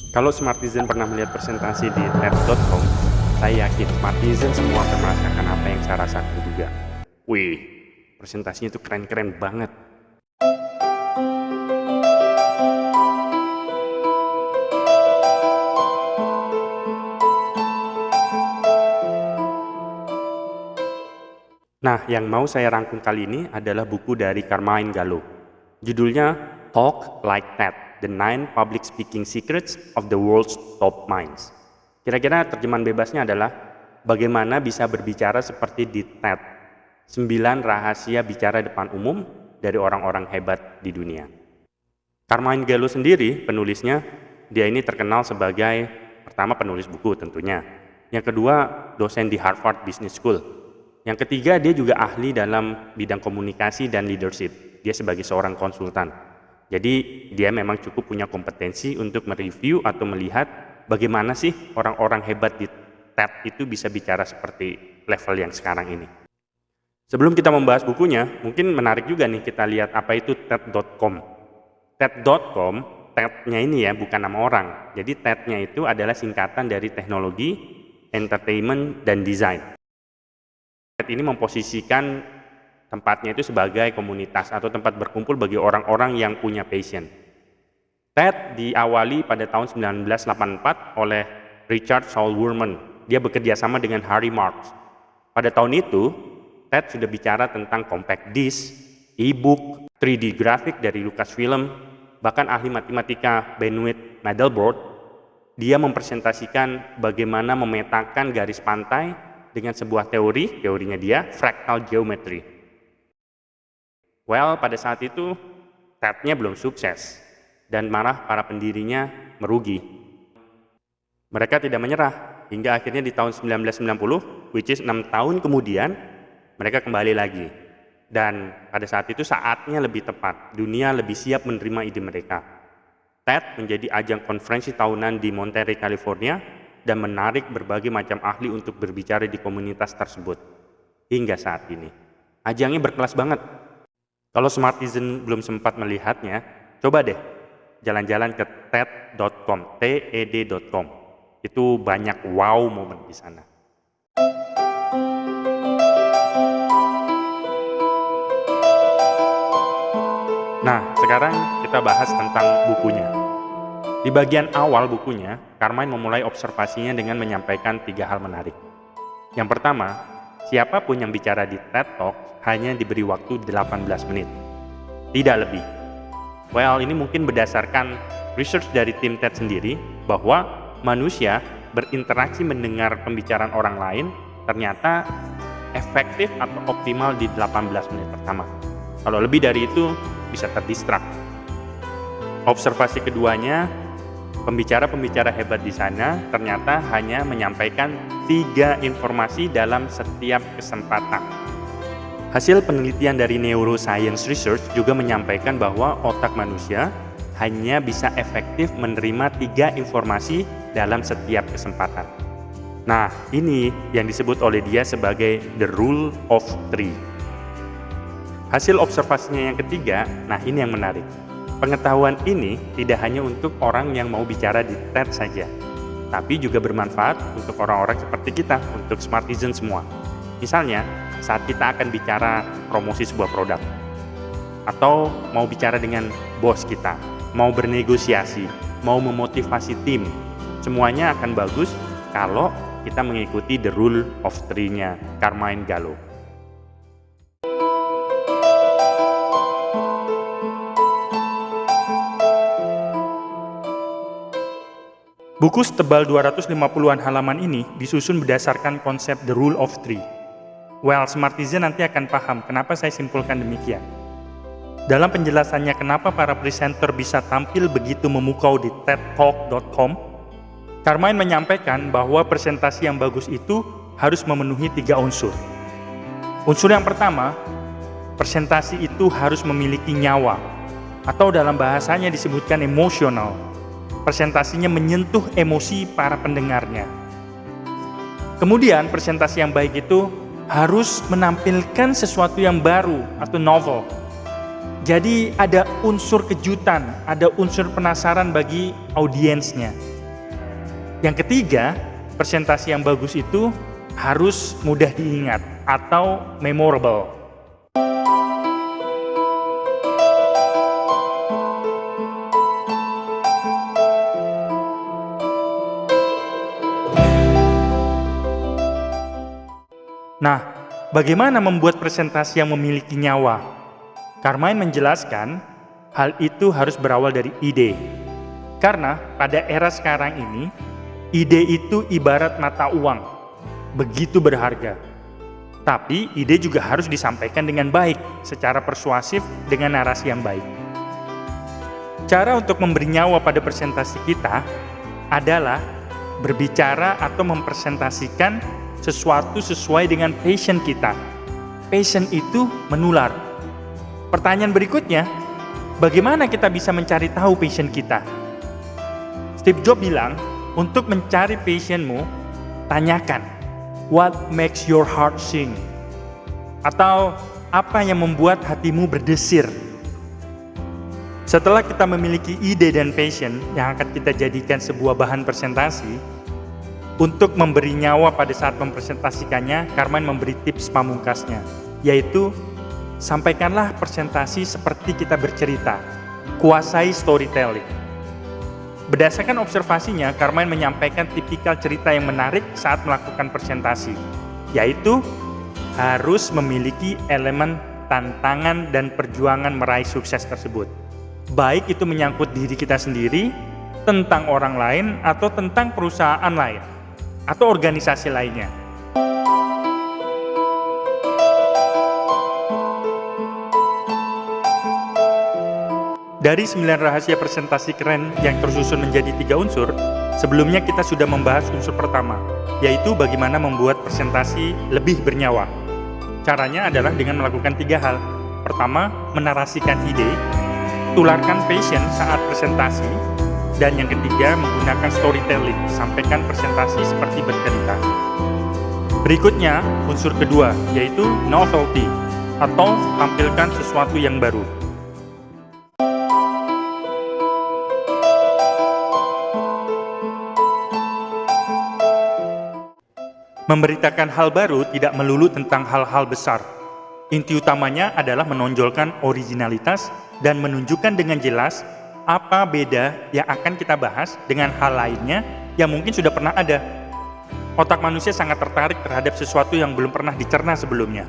Kalau Smartizen pernah melihat presentasi di TED.com, saya yakin Smartizen semua akan merasakan apa yang saya rasakan juga. Wih, presentasinya itu keren-keren banget. Nah, yang mau saya rangkum kali ini adalah buku dari Carmine Gallo. Judulnya Talk Like TED, The 9 Public Speaking Secrets of the World's Top Minds. Kira-kira terjemahan bebasnya adalah bagaimana bisa berbicara seperti di TED, 9 rahasia bicara depan umum dari orang-orang hebat di dunia. Carmine Gallo sendiri, penulisnya, dia ini terkenal sebagai pertama penulis buku tentunya. Yang kedua, dosen di Harvard Business School. Yang ketiga, dia juga ahli dalam bidang komunikasi dan leadership. Dia sebagai seorang konsultan. Jadi, dia memang cukup punya kompetensi untuk mereview atau melihat bagaimana sih orang-orang hebat di TED itu bisa bicara seperti level yang sekarang ini. Sebelum kita membahas bukunya, mungkin menarik juga nih kita lihat apa itu TED.com. TED.com, TED-nya ini ya, bukan nama orang. Jadi TED-nya itu adalah singkatan dari teknologi, entertainment, dan desain. TED ini memposisikan tempatnya itu sebagai komunitas atau tempat berkumpul bagi orang-orang yang punya passion. TED diawali pada tahun 1984 oleh Richard Saul Wurman. Dia bekerja sama dengan Harry Marks. Pada tahun itu, TED sudah bicara tentang compact disc, e-book, 3D grafik dari Lucasfilm, bahkan ahli matematika Benoit Mandelbrot. Dia mempresentasikan bagaimana memetakan garis pantai dengan sebuah teorinya dia, fractal geometry. Well, pada saat itu, TED-nya belum sukses, dan malah para pendirinya merugi. Mereka tidak menyerah, hingga akhirnya di tahun 1990, which is 6 tahun kemudian, mereka kembali lagi. Dan pada saat itu saatnya lebih tepat, dunia lebih siap menerima ide mereka. TED menjadi ajang konferensi tahunan di Monterey, California, dan menarik berbagai macam ahli untuk berbicara di komunitas tersebut. Hingga saat ini, ajangnya berkelas banget. Kalau Smartizen belum sempat melihatnya, coba deh jalan-jalan ke TED.com, TED.com. Itu banyak wow moment di sana. Nah, sekarang kita bahas tentang bukunya. Di bagian awal bukunya, Carmine memulai observasinya dengan menyampaikan 3 hal menarik. Yang pertama, siapapun yang bicara di TED Talk hanya diberi waktu 18 menit. Tidak lebih. Well, ini mungkin berdasarkan research dari tim TED sendiri, bahwa manusia berinteraksi mendengar pembicaraan orang lain ternyata efektif atau optimal di 18 menit pertama. Kalau lebih dari itu, bisa terdistract. Observasi keduanya, pembicara-pembicara hebat di sana ternyata hanya menyampaikan 3 informasi dalam setiap kesempatan. Hasil penelitian dari Neuroscience Research juga menyampaikan bahwa otak manusia hanya bisa efektif menerima 3 informasi dalam setiap kesempatan. Nah, ini yang disebut oleh dia sebagai the rule of 3. Hasil observasinya yang ketiga, nah ini yang menarik. Pengetahuan ini tidak hanya untuk orang yang mau bicara di TED saja, tapi juga bermanfaat untuk orang-orang seperti kita, untuk Smartizen semua. Misalnya, saat kita akan bicara promosi sebuah produk, atau mau bicara dengan bos kita, mau bernegosiasi, mau memotivasi tim, semuanya akan bagus kalau kita mengikuti the rule of 3-nya Carmine Gallo. Buku setebal 250-an halaman ini disusun berdasarkan konsep the rule of 3. Well, Smartizen nanti akan paham kenapa saya simpulkan demikian. Dalam penjelasannya kenapa para presenter bisa tampil begitu memukau di TEDtalk.com, Carmine menyampaikan bahwa presentasi yang bagus itu harus memenuhi 3 unsur. Unsur yang pertama, presentasi itu harus memiliki nyawa, atau dalam bahasanya disebutkan emosional. Presentasinya menyentuh emosi para pendengarnya. Kemudian presentasi yang baik itu harus menampilkan sesuatu yang baru atau novel. Jadi ada unsur kejutan, ada unsur penasaran bagi audiensnya. Yang ketiga, presentasi yang bagus itu harus mudah diingat atau memorable. Nah, bagaimana membuat presentasi yang memiliki nyawa? Carmine menjelaskan, hal itu harus berawal dari ide. Karena pada era sekarang ini, ide itu ibarat mata uang, begitu berharga. Tapi ide juga harus disampaikan dengan baik, secara persuasif dengan narasi yang baik. Cara untuk memberi nyawa pada presentasi kita adalah berbicara atau mempresentasikan sesuatu sesuai dengan passion kita. Passion itu menular. Pertanyaan berikutnya, bagaimana kita bisa mencari tahu passion kita? Steve Jobs bilang, untuk mencari passionmu, tanyakan, what makes your heart sing? Atau, apa yang membuat hatimu berdesir? Setelah kita memiliki ide dan passion yang akan kita jadikan sebuah bahan presentasi, untuk memberi nyawa pada saat mempresentasikannya, Carmine memberi tips pamungkasnya, yaitu sampaikanlah presentasi seperti kita bercerita, kuasai storytelling. Berdasarkan observasinya, Carmine menyampaikan tipikal cerita yang menarik saat melakukan presentasi, yaitu harus memiliki elemen tantangan dan perjuangan meraih sukses tersebut. Baik itu menyangkut diri kita sendiri, tentang orang lain, atau tentang perusahaan lain, atau organisasi lainnya. Dari 9 rahasia presentasi keren yang tersusun menjadi 3 unsur, sebelumnya kita sudah membahas unsur pertama, yaitu bagaimana membuat presentasi lebih bernyawa. Caranya adalah dengan melakukan 3 hal. Pertama, menarasikan ide, tularkan passion saat presentasi, dan yang ketiga, menggunakan storytelling, sampaikan presentasi seperti bercerita. Berikutnya, unsur kedua, yaitu novelty, atau tampilkan sesuatu yang baru. Memberitakan hal baru tidak melulu tentang hal-hal besar. Inti utamanya adalah menonjolkan originalitas dan menunjukkan dengan jelas apa beda yang akan kita bahas dengan hal lainnya yang mungkin sudah pernah ada. Otak manusia sangat tertarik terhadap sesuatu yang belum pernah dicerna sebelumnya.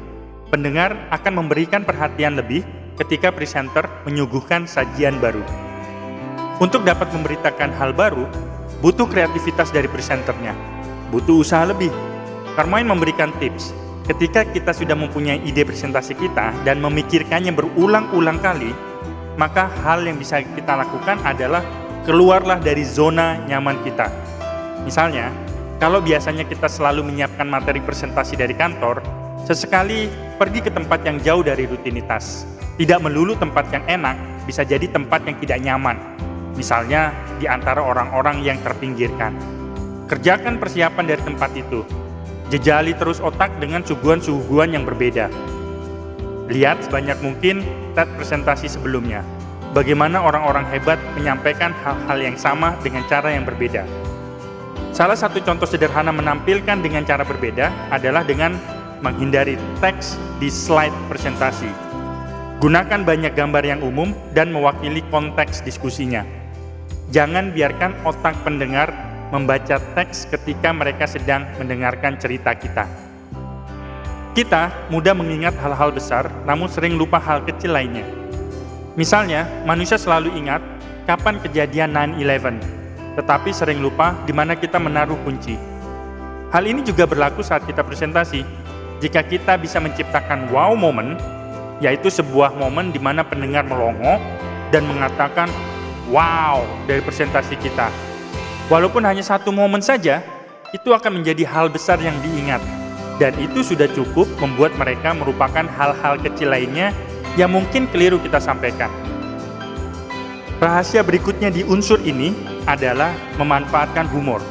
Pendengar akan memberikan perhatian lebih ketika presenter menyuguhkan sajian baru. Untuk dapat memberitakan hal baru, butuh kreativitas dari presenternya, butuh usaha lebih. Carmine memberikan tips. Ketika kita sudah mempunyai ide presentasi kita dan memikirkannya berulang-ulang kali, maka hal yang bisa kita lakukan adalah keluarlah dari zona nyaman kita. Misalnya, kalau biasanya kita selalu menyiapkan materi presentasi dari kantor, sesekali pergi ke tempat yang jauh dari rutinitas. Tidak melulu tempat yang enak, bisa jadi tempat yang tidak nyaman. Misalnya, di antara orang-orang yang terpinggirkan. Kerjakan persiapan dari tempat itu. Jejali terus otak dengan suguhan-suguhan yang berbeda. Lihat sebanyak mungkin TED presentasi sebelumnya. Bagaimana orang-orang hebat menyampaikan hal-hal yang sama dengan cara yang berbeda. Salah satu contoh sederhana menampilkan dengan cara berbeda adalah dengan menghindari teks di slide presentasi. Gunakan banyak gambar yang umum dan mewakili konteks diskusinya. Jangan biarkan otak pendengar membaca teks ketika mereka sedang mendengarkan cerita kita. Kita mudah mengingat hal-hal besar, namun sering lupa hal kecil lainnya. Misalnya, manusia selalu ingat kapan kejadian 9/11, tetapi sering lupa di mana kita menaruh kunci. Hal ini juga berlaku saat kita presentasi. Jika kita bisa menciptakan wow moment, yaitu sebuah momen di mana pendengar melongo dan mengatakan wow dari presentasi kita. Walaupun hanya satu momen saja, itu akan menjadi hal besar yang diingat. Dan itu sudah cukup membuat mereka merupakan hal-hal kecil lainnya yang mungkin keliru kita sampaikan. Rahasia berikutnya di unsur ini adalah memanfaatkan humor.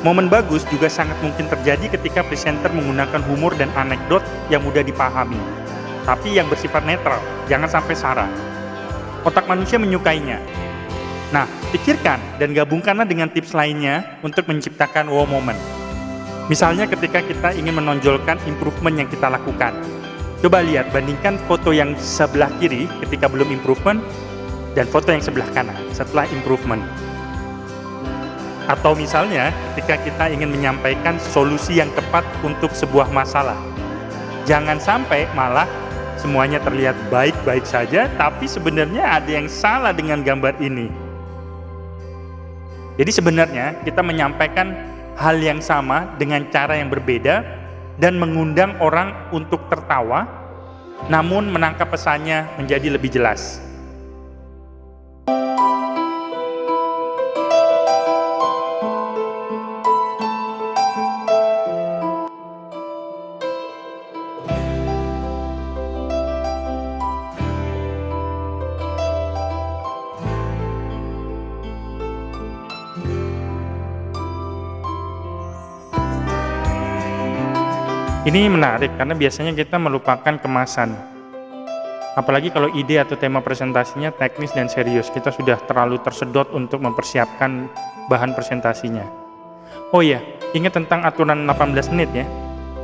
Momen bagus juga sangat mungkin terjadi ketika presenter menggunakan humor dan anekdot yang mudah dipahami, tapi yang bersifat netral, jangan sampai sara. Otak manusia menyukainya. Nah, pikirkan dan gabungkanlah dengan tips lainnya untuk menciptakan wow moment. Misalnya ketika kita ingin menonjolkan improvement yang kita lakukan. Coba lihat, bandingkan foto yang sebelah kiri ketika belum improvement dan foto yang sebelah kanan setelah improvement. Atau misalnya ketika kita ingin menyampaikan solusi yang tepat untuk sebuah masalah. Jangan sampai malah semuanya terlihat baik-baik saja, tapi sebenarnya ada yang salah dengan gambar ini. Jadi sebenarnya kita menyampaikan hal yang sama dengan cara yang berbeda dan mengundang orang untuk tertawa, namun menangkap pesannya menjadi lebih jelas. Ini menarik karena biasanya kita melupakan kemasan. Apalagi kalau ide atau tema presentasinya teknis dan serius, kita sudah terlalu tersedot untuk mempersiapkan bahan presentasinya. Oh iya, ingat tentang aturan 18 menit ya,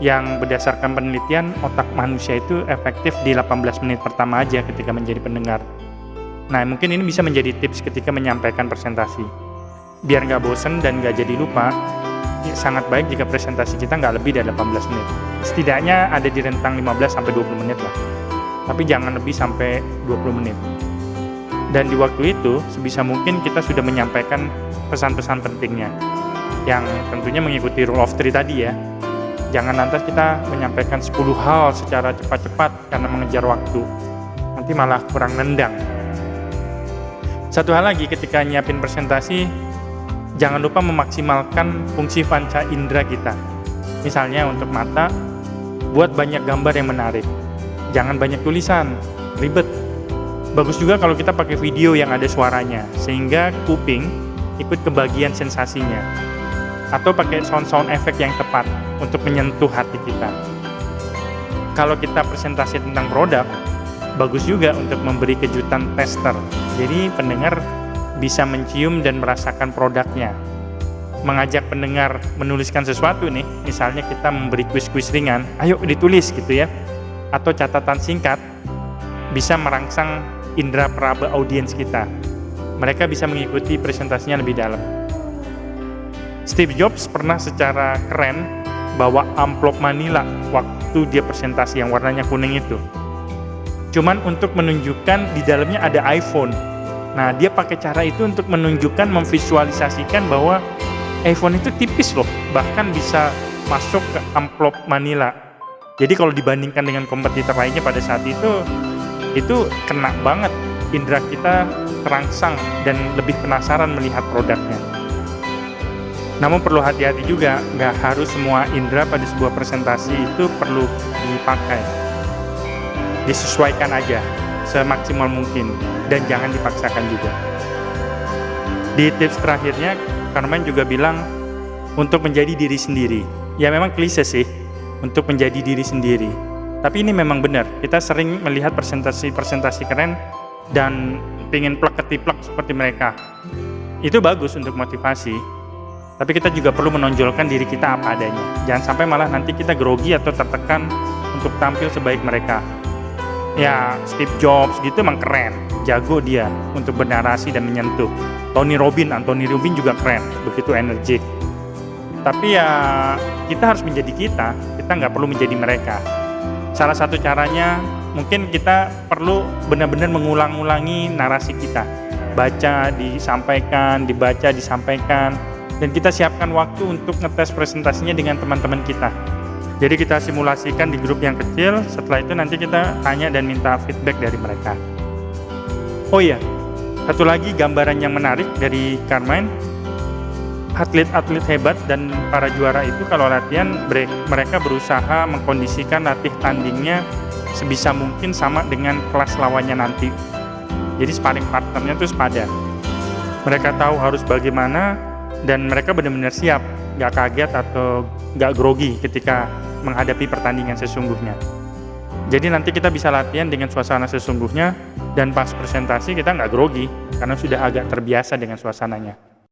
yang berdasarkan penelitian otak manusia itu efektif di 18 menit pertama aja ketika menjadi pendengar. Nah, mungkin ini bisa menjadi tips ketika menyampaikan presentasi. Biar nggak bosen dan nggak jadi lupa, sangat baik jika presentasi kita nggak lebih dari 18 menit. Setidaknya ada di rentang 15-20 menit lah. Tapi jangan lebih sampai 20 menit. Dan di waktu itu, sebisa mungkin kita sudah menyampaikan pesan-pesan pentingnya. Yang tentunya mengikuti rule of three tadi ya. Jangan lantas kita menyampaikan 10 hal secara cepat-cepat karena mengejar waktu. Nanti malah kurang nendang. Satu hal lagi ketika nyiapin presentasi, jangan lupa memaksimalkan fungsi panca indera kita. Misalnya untuk mata, buat banyak gambar yang menarik. Jangan banyak tulisan, ribet. Bagus juga kalau kita pakai video yang ada suaranya, sehingga kuping ikut kebagian sensasinya. Atau pakai sound efek yang tepat untuk menyentuh hati kita. Kalau kita presentasi tentang produk, bagus juga untuk memberi kejutan tester. Jadi pendengar bisa mencium dan merasakan produknya. Mengajak pendengar menuliskan sesuatu nih, misalnya kita memberi kuis-kuis ringan, ayo ditulis gitu ya. Atau catatan singkat, bisa merangsang indera peraba audiens kita. Mereka bisa mengikuti presentasinya lebih dalam. Steve Jobs pernah secara keren bawa amplop manila waktu dia presentasi yang warnanya kuning itu. Cuman untuk menunjukkan di dalamnya ada iPhone. Nah, dia pakai cara itu untuk menunjukkan, memvisualisasikan bahwa iPhone itu tipis loh, bahkan bisa masuk ke amplop manila. Jadi kalau dibandingkan dengan kompetitor lainnya pada saat itu kena banget. Indera kita terangsang dan lebih penasaran melihat produknya. Namun perlu hati-hati juga, nggak harus semua indera pada sebuah presentasi itu perlu dipakai. Disesuaikan aja semaksimal mungkin dan jangan dipaksakan juga. Di tips terakhirnya, Carmine juga bilang untuk menjadi diri sendiri. Ya memang klise sih untuk menjadi diri sendiri. Tapi ini memang benar. Kita sering melihat presentasi keren dan pengen plek-ketiplek seperti mereka. Itu bagus untuk motivasi. Tapi kita juga perlu menonjolkan diri kita apa adanya. Jangan sampai malah nanti kita grogi atau tertekan untuk tampil sebaik mereka. Ya, Steve Jobs gitu emang keren, jago dia untuk bernarasi dan menyentuh. Anthony Robbins juga keren, begitu energik. Tapi ya kita harus menjadi kita nggak perlu menjadi mereka. Salah satu caranya mungkin kita perlu benar-benar mengulang-ulangi narasi kita. Baca, disampaikan, dibaca, disampaikan. Dan kita siapkan waktu untuk ngetes presentasinya dengan teman-teman kita. Jadi kita simulasikan di grup yang kecil, setelah itu nanti kita tanya dan minta feedback dari mereka. Oh iya, satu lagi gambaran yang menarik dari Carmine, atlet-atlet hebat dan para juara itu kalau latihan, mereka berusaha mengkondisikan latih tandingnya sebisa mungkin sama dengan kelas lawannya nanti. Jadi sparring partnernya itu sepadan. Mereka tahu harus bagaimana dan mereka benar-benar siap, nggak kaget atau nggak grogi ketika menghadapi pertandingan sesungguhnya. Jadi nanti kita bisa latihan dengan suasana sesungguhnya, dan pas presentasi kita nggak grogi, karena sudah agak terbiasa dengan suasananya.